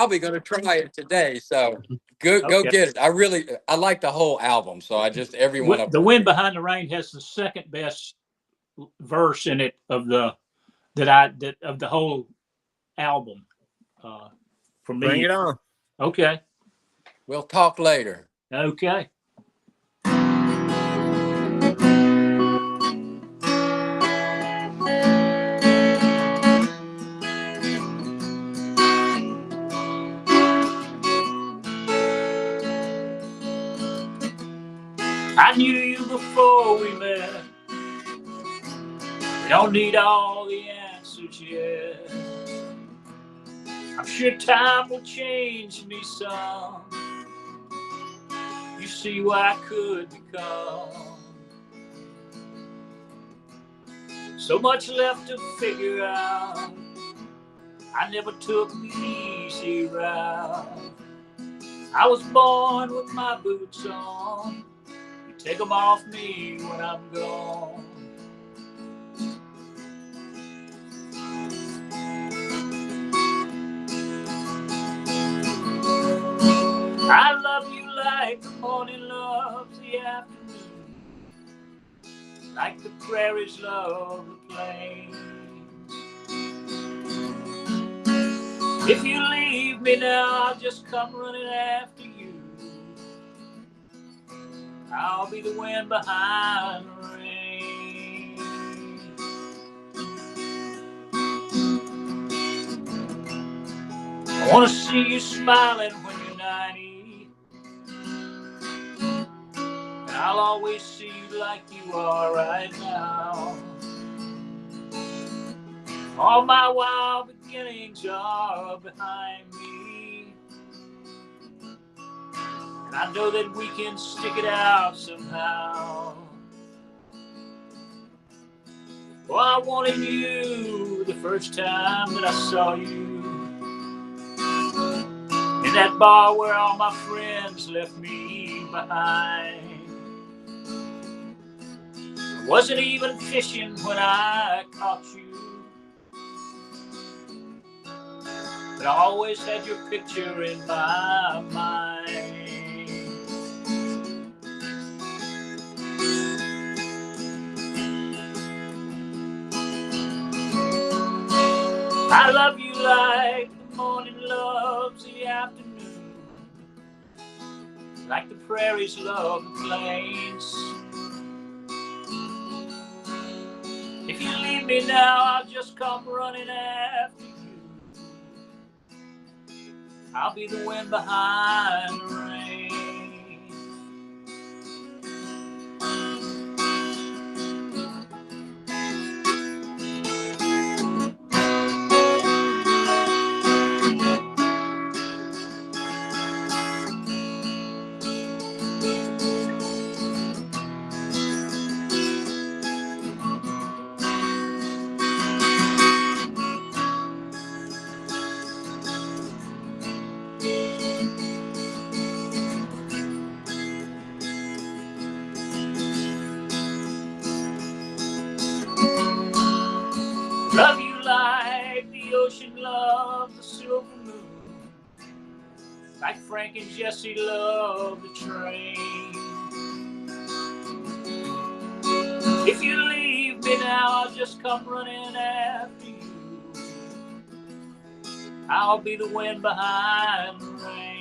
probably going to try it today. So go Okay. get it. I like the whole album. So I just every one of The them. Wind Behind the Rain has the second best verse in it of the that of the whole album. Uh, for Bring me. it on. Okay. We'll talk later. Okay. I knew you before we met. We don't need all the answers yet. I'm sure time will change me some. You see what I could become. So much left to figure out. I never took the easy route. I was born with my boots on. You take them off me when I'm gone. I love you like the morning loves the afternoon, like the prairies love the plains. If you leave me now, I'll just come running after you. I'll be the wind behind the rain. I want to see you smiling when you're 90, and I'll always see you like you are right now. All my wild beginnings are behind me, and I know that we can stick it out somehow. Well, I wanted you the first time that I saw you, in that bar where all my friends left me behind. I wasn't even fishing when I caught you, but I always had your picture in my mind. I love you like the morning loves the afternoon, like the prairies love the plains. If you leave me now, I'll just come running after you. I'll be the wind behind the rain. Love you like the ocean loves the silver moon, like Frank and Jesse love the train. If you leave me now, I'll just come running after you. I'll be the wind behind the rain.